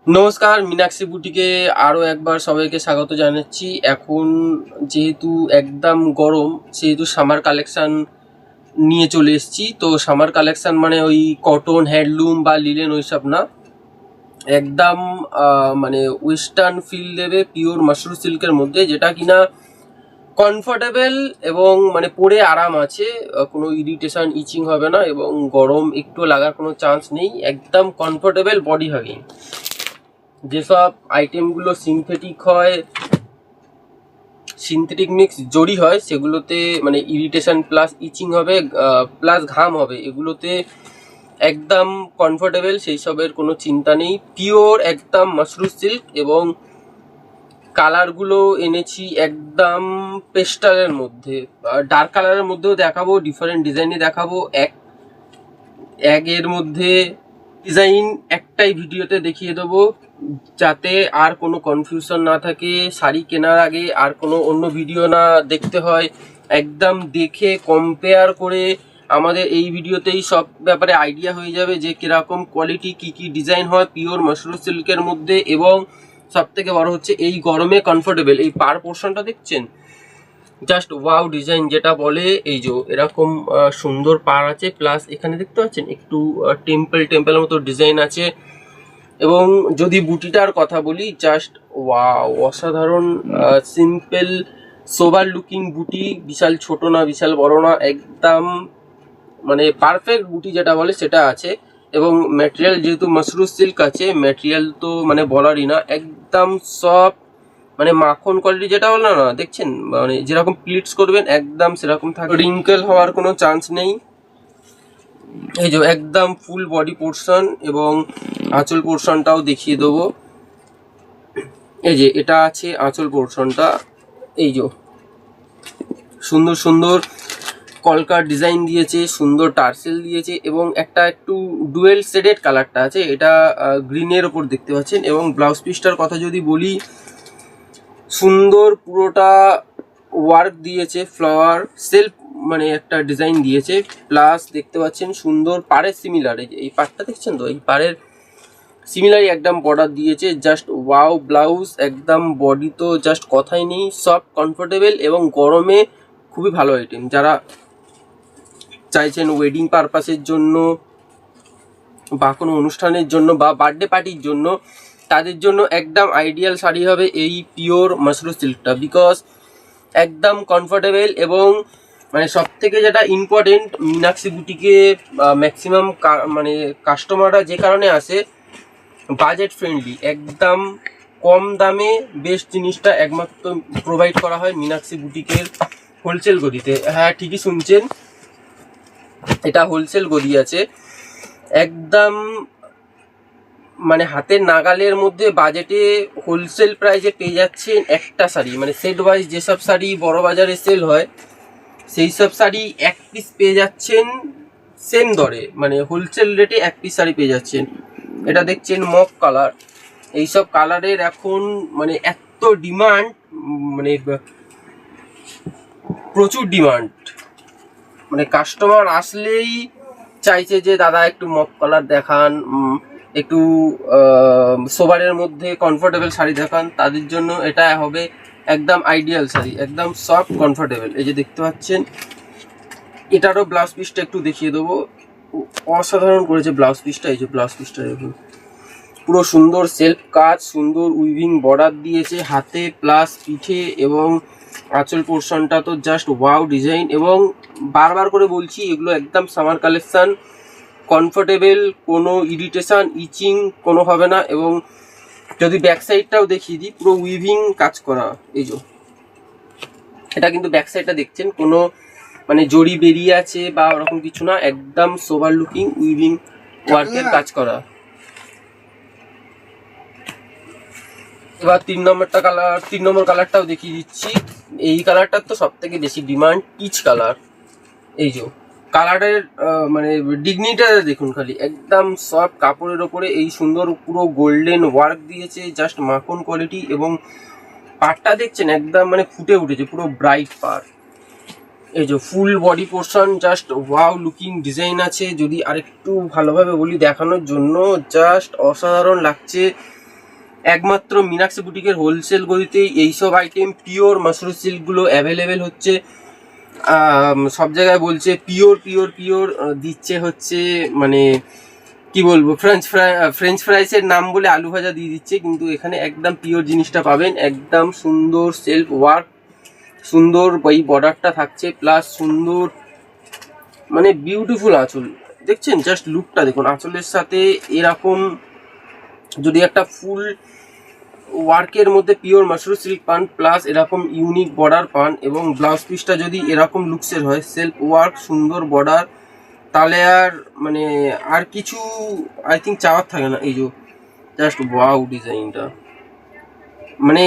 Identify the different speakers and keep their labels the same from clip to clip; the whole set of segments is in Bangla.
Speaker 1: নমস্কার, মীনাক্ষী বুটিকে আরও একবার সবাইকে স্বাগত জানাচ্ছি। এখন যেহেতু একদম গরম, সেহেতু সামার কালেকশান নিয়ে চলে এসেছি। তো সামার কালেকশান মানে ওই কটন, হ্যান্ডলুম বা লিলেন ওইসব না, একদম মানে ওয়েস্টার্ন ফিল দেবে পিওর মাশরুম সিল্কের মধ্যে, যেটা কিনা কমফোর্টেবল এবং মানে পরে আরাম আছে, কোনো ইরিটেশন ইচিং হবে না এবং গরম একটু লাগার কোনো চান্স নেই, একদম কমফোর্টেবল বডি হাগিং। যেসব আইটেমগুলো সিনথেটিক মিক্স জড়ি হয়, সেগুলোতে মানে ইরিটেশন প্লাস ইচিং হবে, প্লাস ঘাম হবে। এগুলোতে একদম কমফোর্টেবল, সেই সবের কোনো চিন্তা নেই। পিওর একদম মাশরুম সিল্ক এবং কালারগুলো এনেছি একদম পেস্টালের মধ্যে, ডার্ক কালারের মধ্যেও দেখাবো, ডিফারেন্ট ডিজাইনে দেখাবো। এর মধ্যে ডিজাইন একটাই ভিডিওতে দেখিয়ে দেবো, যাতে আর কোনো কনফিউশন না থাকে। শাড়ি কেনার আগে আর কোনো অন্য ভিডিও না দেখতে হয়, একদম দেখে কম্পেয়ার করে আমাদের এই ভিডিওতেই সব ব্যাপারে আইডিয়া হয়ে যাবে যে কীরকম কোয়ালিটি, কী কী ডিজাইন হয় পিওর মাশরুম সিল্কের মধ্যে। এবং সব থেকে বড় হচ্ছে এই গরমে কমফোর্টেবল। এই পার পোর্শনটা দেখছেন, জাস্ট ওয়াও ডিজাইন যেটা বলে। এই যে এরকম সুন্দর পার আছে, প্লাস এখানে দেখতে পাচ্ছেন একটু টেম্পলের মতো ডিজাইন আছে। এবং যদি বুটিটার কথা বলি, জাস্ট ওয়াও, অসাধারণ সিম্পল সোবার লুকিং বুটি, বিশাল ছোট না বিশাল বড় না, একদম মানে পারফেক্ট বুটি যেটা বলে সেটা আছে। এবং ম্যাটেরিয়াল যেহেতু মাশরুম সিল্ক আছে, ম্যাটেরিয়াল তো মানে বলারই না, একদম সফট, মানে মাখন কোয়ালিটি যেটা বলে না, দেখছেন মানে যেরকম প্লিটস করবেন একদম সেরকম থাকে, রিঙ্কেল হওয়ার কোনো চান্স নেই। এই যে একদম ফুল বডি পোর্শন এবং আঁচল পোর্শনটাও দেখিয়ে দেবো। এই যে এটা আছে আঁচল পোর্শনটা, এই যে সুন্দর সুন্দর কলকার ডিজাইন দিয়েছে, সুন্দর টার্সেল দিয়েছে এবং একটা একটু ডুয়েল শেডেড কালারটা আছে, এটা গ্রিনের ওপর দেখতে পাচ্ছেন। এবং ব্লাউজ পিসটার কথা যদি বলি, সুন্দর পুরোটা ওয়ার্ক দিয়েছে, ফ্লাওয়ার সেলফ মানে একটা ডিজাইন দিয়েছে, প্লাস দেখতে পাচ্ছেন সুন্দর পাড়ের সিমিলার, এই পাড়টা দেখছেন তো, এই পাড়ের সিমিলারই একদম বর্ডার দিয়েছে। জাস্ট ওয়াও ব্লাউজ, একদম বডি তো জাস্ট কথাই নেই, সফট কমফোর্টেবল এবং গরমে খুবই ভালো আইটেম। যারা চাইছেন ওয়েডিং পারপাসের জন্য বা কোনো অনুষ্ঠানের জন্য বা বার্থডে পার্টির জন্য, তাদের জন্য একদম আইডিয়াল শাড়ি হবে এই পিওর মাশরুম সিল্কটা। বিকজ একদম কমফোর্টেবল এবং মানে সব থেকে যেটা ইম্পর্টেন্ট, মীনাক্ষী বুটিকে ম্যাক্সিমাম মানে কাস্টমাররা যে কারণে আসে, বাজেট ফ্রেন্ডলি, একদম কম দামে বেস্ট জিনিসটা একমাত্র প্রোভাইড করা হয় মীনাক্ষী বুটিকের হোলসেল গদিতে। হ্যাঁ, ঠিকই শুনছেন, এটা হোলসেল গদি আছে, একদম মানে হাতের নাগালের মধ্যে বাজেটে হোলসেল প্রাইসে পেয়ে যাচ্ছেন একটা শাড়ি। মানে সেট ওয়াইজ যেসব শাড়ি বড় বাজারে সেল হয়, সেই সব শাড়ি এক পিস পেয়ে যাচ্ছেন সেম দরে, মানে হোলসেল রেটে এক পিস শাড়ি পেয়ে যাচ্ছেন। এটা দেখছেন মক কালার, এইসব কালারের এখন মানে এত ডিমান্ড, মানে প্রচুর ডিমান্ড, মানে কাস্টমার আসলেই চাইছে যে দাদা একটু মক কালার দেখান, একটু সোবারের মধ্যে কমফোর্টেবল শাড়ি দেখান। তাদের জন্য এটা হবে একদম আইডিয়াল শাড়ি, একদম সফট কমফোর্টেবল। এই যে দেখতে পাচ্ছেন, এটারও ব্লাউজ পিসটা একটু দেখিয়ে দেবো, অসাধারণ করেছে ব্লাউজ পিসটা। এই যে ব্লাউজ পিসটা দেখুন, পুরো সুন্দর সেলফ কাজ, সুন্দর উইভিং বর্ডার দিয়েছে হাতে প্লাস পিঠে, এবং আঁচল পোর্শনটা তো জাস্ট ওয়াও ডিজাইন। এবং বারবার করে বলছি, এগুলো একদম সামার কালেকশান, কমফোর্টেবল, কোনো ইরিটেশন ইচিং কোনো হবে না। এবং যদি ব্যাক সাইডটাও দেখিয়ে দিই, পুরো উইভিং কাজ করা। এই যে এটা কিন্তু ব্যাক সাইডটা দেখছেন, কোনো মানে জড়ি বেরিয়ে আছে বা ওরকম কিছু না, একদম সোভার লুকিং উইভিং ওয়ার্কের কাজ করা। এবার 3 নম্বর কালারটাও দেখিয়ে দিচ্ছি। এই কালারটার তো সব থেকে বেশি ডিমান্ড, পিচ কালার। এই যে কালারের মানে ডিগনিটা দেখুন খালি, একদম সফট কাপড়ের ওপরে এই সুন্দর পুরো গোল্ডেন ওয়ার্ক দিয়েছে, জাস্ট মাখন কোয়ালিটি। এবং পাড়টা দেখছেন একদম মানে ফুটে উঠেছে, পুরো ব্রাইট পাড়। এই যে full body portion, just wow looking design আছে। যদি আরেকটু ভালোভাবে বলি দেখানোর জন্য, জাস্ট অসাধারণ লাগছে। একমাত্র মীনাক্ষী বুটিকের হোলসেল গদিতেই এইসব আইটেম পিওর মাশরুম সিল্কগুলো অ্যাভেলেবেল হচ্ছে। সব জায়গায় বলছে পিওর পিওর পিওর, দিচ্ছে হচ্ছে মানে কি বলবো, ফ্রেঞ্চ ফ্রাইসের নাম বলে আলু ভাজা দিয়ে দিচ্ছে, কিন্তু এখানে একদম পিওর জিনিসটা পাবেন। একদম সুন্দর সেলফ ওয়ার্ক, সুন্দর এই বর্ডারটা থাকছে, প্লাস সুন্দর মানে বিউটিফুল আঁচল। দেখছেন জাস্ট লুকটা দেখুন, আঁচলের সাথে এরকম যদি একটা ফুল ওয়ার্কের মধ্যে পিওর মাশরুম সিল্ক পান, প্লাস এরকম ইউনিক বর্ডার পান, এবং ব্লাউজ পিসটা যদি এরকম লুকসের হয়, সেলফ ওয়ার্ক, সুন্দর বর্ডার, তাহলে আর মানে আর কিছু আই থিঙ্ক চাওয়ার থাকে না। এই যে জাস্ট ওয়াও ডিজাইনটা, মানে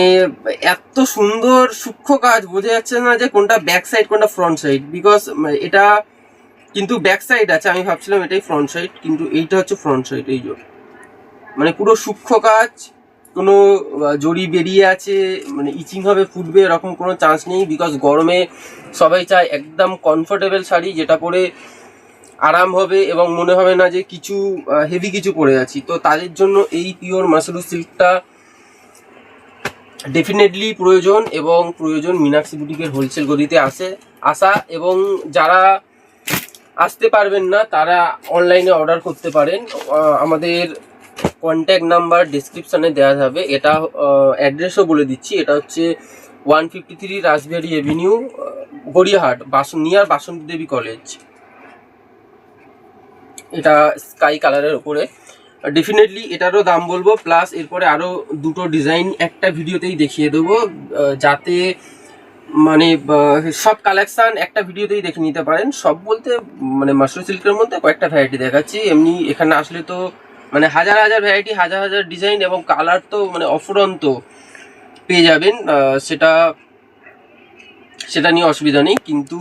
Speaker 1: এত সুন্দর সূক্ষ্ম কাজ, বোঝা যাচ্ছে না যে কোনটা ব্যাক সাইড কোনটা ফ্রন্ট সাইড, বিকজ এটা কিন্তু ব্যাক সাইড আছে, আমি ভাবছিলাম এটাই ফ্রন্ট সাইড, কিন্তু এইটা হচ্ছে ফ্রন্ট সাইড। এই যে মানে পুরো সূক্ষ্ম কাজ, কোনো জড়ি বেরিয়ে আছে মানে ইচিং হবে ফুটবে এরকম কোনো চান্স নেই, বিকজ গরমে সবাই চায় একদম কমফোর্টেবল শাড়ি যেটা পরে আরাম হবে এবং মনে হবে না যে কিছু হেভি কিছু পরে আছি। তো তাদের জন্য এই পিওর মাশরুম সিল্কটা ডেফিনেটলি প্রয়োজন, এবং প্রয়োজন মীনাক্ষী বুটিকের হোলসেল গদিতে আসা, এবং যারা আসতে পারবেন না তারা অনলাইনে অর্ডার করতে পারেন। আমাদের কন্ট্যাক্ট নাম্বার ডিসক্রিপশানে দেওয়া যাবে, এটা অ্যাড্রেসও বলে দিচ্ছি, এটা হচ্ছে 153 রাসবিহারি এভিনিউ, গড়িয়াহাট, নিয়ার বাসন্তী দেবী কলেজ। এটা স্কাই কালারের উপরে, ডেফিনেটলি এটারও দাম বলবো, প্লাস এরপরে আরও দুটো ডিজাইন একটা ভিডিওতেই দেখিয়ে দেবো, যাতে মানে সব কালেকশান একটা ভিডিওতেই দেখে নিতে পারেন। সব বলতে মানে মাশরুম সিল্কের মধ্যে কয়েকটা ভ্যারাইটি দেখাচ্ছি, এমনি এখানে আসলে তো মানে হাজার হাজার ভ্যারাইটি, হাজার হাজার ডিজাইন এবং কালার তো মানে অফুরন্ত পেয়ে যাবেন, সেটা নিয়ে অসুবিধা নেই। কিন্তু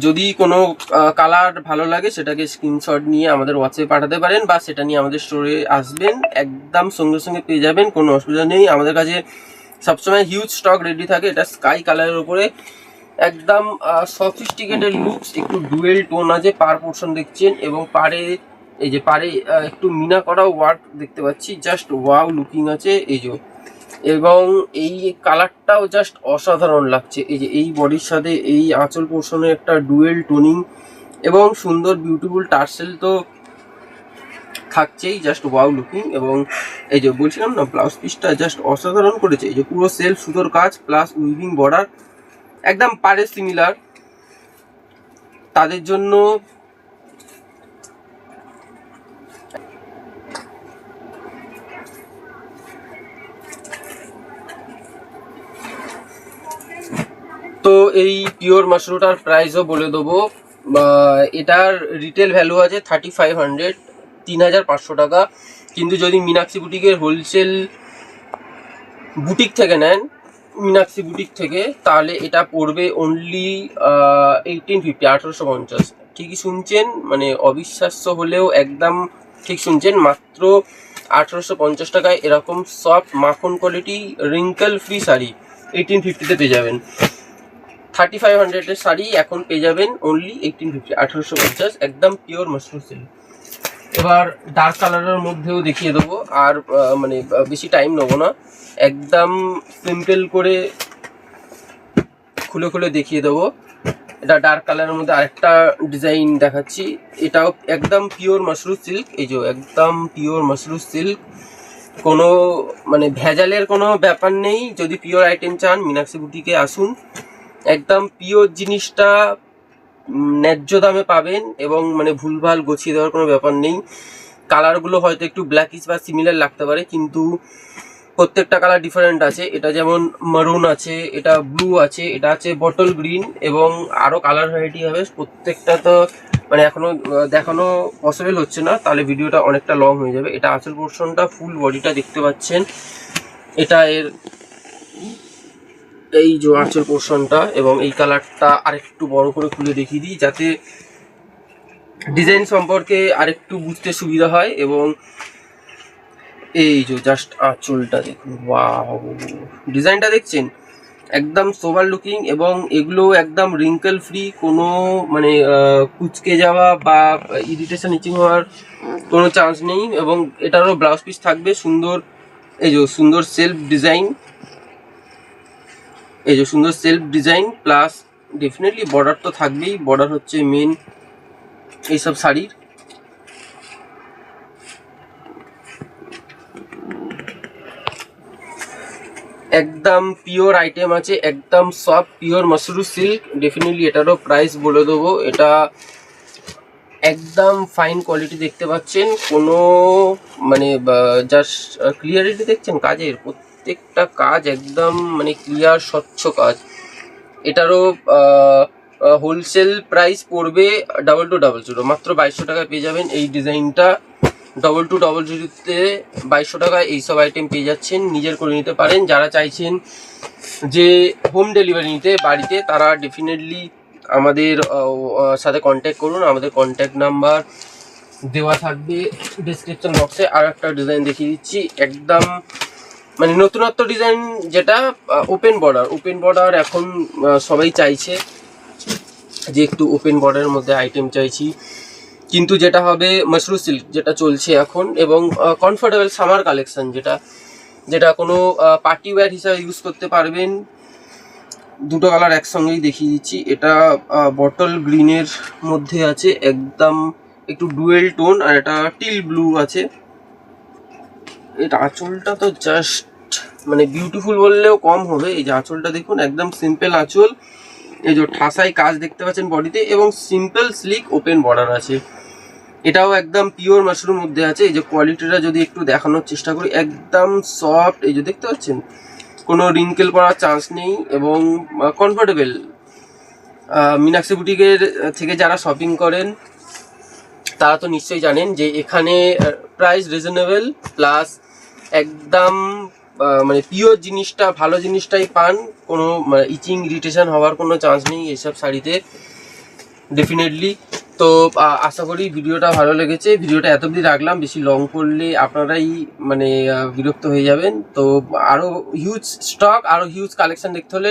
Speaker 1: যদি কোনো কালার ভালো লাগে সেটাকে স্ক্রিনশট নিয়ে আমাদের হোয়াটসঅ্যাপে পাঠাতে পারেন, বা সেটা নিয়ে আমাদের স্টোরে আসবেন, একদম সঙ্গে সঙ্গে পেয়ে যাবেন, কোনো অসুবিধা নেই। আমাদের কাছে সবসময় হিউজ স্টক রেডি থাকে। এটা স্কাই কালারের উপরে একদম সফিস্টিকেটেড লুকস, একটু ডুয়েল টোন আছে, পার পোর্শন দেখছেন, এবং পারে এই যে পারে একটু মিনা করা ওয়ার্ক দেখতে পাচ্ছি, জাস্ট ওয়াও লুকিং আছে। এই যে এবং এই কালারটাও জাস্ট অসাধারণ লাগছে, এই যে এই বডির সাথে এই আঁচল পোর্শনে একটা ডুয়েল টোনিং এবং সুন্দর বিউটিফুল টার্সেল তো থাকছেই, জাস্ট ওয়াও লুকিং। এবং এই যে বলছিলাম না, ব্লাউজ পিসটা জাস্ট অসাধারণ করেছে, এই যে পুরো সেলফ সুতোর কাজ প্লাস উইভিং বর্ডার, একদম পারে সিমিলার। তাদের জন্য তো এই পিওর মাশরুমটার প্রাইসও বলে দেবো, এটার রিটেল ভ্যালু আছে 3500, 3500 টাকা। কিন্তু যদি মীনাক্ষী বুটিকের হোলসেল বুটিক থেকে নেন, মীনাক্ষী বুটিক থেকে, তাহলে এটা পড়বে অনলি 1850, 1850। ঠিকই শুনছেন, মানে অবিশ্বাস্য হলেও একদম ঠিক শুনছেন, মাত্র 1850 টাকায় এরকম সফট মাখন কোয়ালিটি রিঙ্কেল ফ্রি শাড়ি 1850-তে পেয়ে যাবেন। 3500-এর শাড়ি এখন পেয়ে যাবেন অনলি 1850, 1850, একদম পিওর মাশরুম সিল্ক। এবার ডার্ক কালারের মধ্যেও দেখিয়ে দেবো, আর মানে বেশি টাইম নেবো না, একদম সিম্পল করে খুলে খুলে দেখিয়ে দেবো। এটা ডার্ক কালারের মধ্যে আরেকটা ডিজাইন দেখাচ্ছি, এটাও একদম পিওর মাশরুম সিল্ক। এই যে একদম পিওর মাশরুম সিল্ক, কোনো মানে ভেজালের কোনো ব্যাপার নেই। যদি পিওর আইটেম চান মীনাক্ষী বুটিকে আসুন, একদম পিওর জিনিসটা ন্যায্য দামে পাবেন, এবং মানে ভুলভাল গছিয়ে দেওয়ার কোনো ব্যাপার নেই। কালারগুলো হয়তো একটু ব্ল্যাকিশ বা সিমিলার লাগতে পারে, কিন্তু প্রত্যেকটা কালার ডিফারেন্ট আছে। এটা যেমন মারুন আছে, এটা ব্লু আছে, এটা আছে বটল গ্রিন, এবং আরও কালার ভ্যারাইটি হবে। প্রত্যেকটা তো মানে এখনো দেখানো পসিবল হচ্ছে না, তাহলে ভিডিওটা অনেকটা লং হয়ে যাবে। এটা আঁচল পোর্শনটা, ফুল বডিটা দেখতে পাচ্ছেন, এটা এর এই যে আঁচল পোর্শনটা, এবং এই কালারটা আরেকটু বড় করে খুলে দেখিয়ে দিই যাতে ডিজাইন সম্পর্কে আরেকটু বুঝতে সুবিধা হয়। এবং এই যে জাস্ট আঁচলটা দেখুন, ওয়াও ডিজাইনটা দেখছেন, একদম সোভার লুকিং, এবং এগুলো একদম রিঙ্কেল ফ্রি, কোনো মানে কুচকে যাওয়া বা ইরিটেশন ইচিং হওয়ার কোনো চান্স নেই। এবং এটারও ব্লাউজ পিস থাকবে সুন্দর এই যে সুন্দর সেলফ ডিজাইন, এই যে সুন্দর self design plus definitely border তো থাকবেই, বর্ডার হচ্ছে মেন এইসব শাড়ির। একদম পিওর আইটেম আছে, একদম soft pure Mashru silk. Definitely এটারও প্রাইস বলে দেবো, এটা একদম ফাইন কোয়ালিটি দেখতে পাচ্ছেন, কোনো মানে জাস্ট ক্লিয়ারিটি দেখছেন কাজের, প্রত্যেকটা কাজ একদম মানে ক্লিয়ার স্বচ্ছ কাজ। এটারও হোলসেল প্রাইস পড়বে 2200, মাত্র 2200 টাকায় পেয়ে যাবেন এই ডিজাইনটা। 2200-তে 2200 টাকায় এইসব আইটেম পেয়ে যাচ্ছেন, নিজের করে নিতে পারেন। যারা চাইছেন যে হোম ডেলিভারি নিতে বাড়িতে, তারা ডেফিনেটলি আমাদের সাথে কন্ট্যাক্ট করুন। আমাদের কন্ট্যাক্ট নাম্বার দেওয়া থাকবে ডিসক্রিপশন বক্সে। আর একটা ডিজাইন দেখিয়ে দিচ্ছি, একদম মানে নতুনত্ব ডিজাইন, যেটা ওপেন বর্ডার এখন সবাই চাইছে যে একটু ওপেন বর্ডারের মধ্যে আইটেম চাইছি, কিন্তু যেটা হবে মাশরু সিল্ক যেটা চলছে এখন, এবং কমফোর্টেবল সামার কালেকশন, যেটা কোনো পার্টি ওয়্যার হিসাবে ইউজ করতে পারবেন। দুটো কালার একসঙ্গেই দেখিয়ে দিচ্ছি। এটা বটল গ্রিনের মধ্যে আছে, একদম একটু ডুয়েল টোন, আর এটা টিল ব্লু আছে। এটা আঁচলটা তো জাস্ট মানে বিউটিফুল বললেও কম হবে। এই যে আঁচলটা দেখুন, একদম সিম্পল আঁচল, এই যে ঠাসাই কাজ দেখতে পাচ্ছেন বডিতে, এবং সিম্পল স্লিক ওপেন বর্ডার আছে। এটাও একদম পিওর মাশরুমের মধ্যে আছে। এই যে কোয়ালিটিটা যদি একটু দেখানোর চেষ্টা করি, একদম সফট, এই যে দেখতে পাচ্ছেন কোনো রিঙ্কেল পড়ার চান্স নেই, এবং কমফোর্টেবল। মীনাক্ষী বুটিকের থেকে যারা শপিং করেন তারা তো নিশ্চয়ই জানেন যে এখানে প্রাইস রিজনেবল প্লাস একদম মানে পিওর জিনিসটা, ভালো জিনিসটাই পান। কোনো ইচিং ইরিটেশন হওয়ার কোনো চান্স নেই এইসব শাড়িতে ডেফিনেটলি। তো আশা করি ভিডিওটা ভালো লেগেছে। ভিডিওটা এত অবধি রাখলাম, বেশি লং করলে আপনারাই মানে বিরক্ত হয়ে যাবেন। তো আরও হিউজ স্টক, আরও হিউজ কালেকশন দেখতে হলে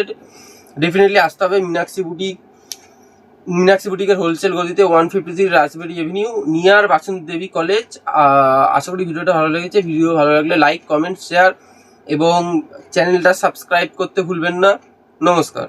Speaker 1: ডেফিনেটলি আসতে হবে মীনাক্ষী বুটিকের হোলসেল গদিতে, 153 রাজবেরি এভিনিউ, নিয়ার বাসন্তী দেবী কলেজ। আশা করি ভিডিওটা ভালো লেগেছে। ভিডিও ভালো লাগলে লাইক, কমেন্ট, শেয়ার এবং চ্যানেলটা সাবস্ক্রাইব করতে ভুলবেন না। নমস্কার।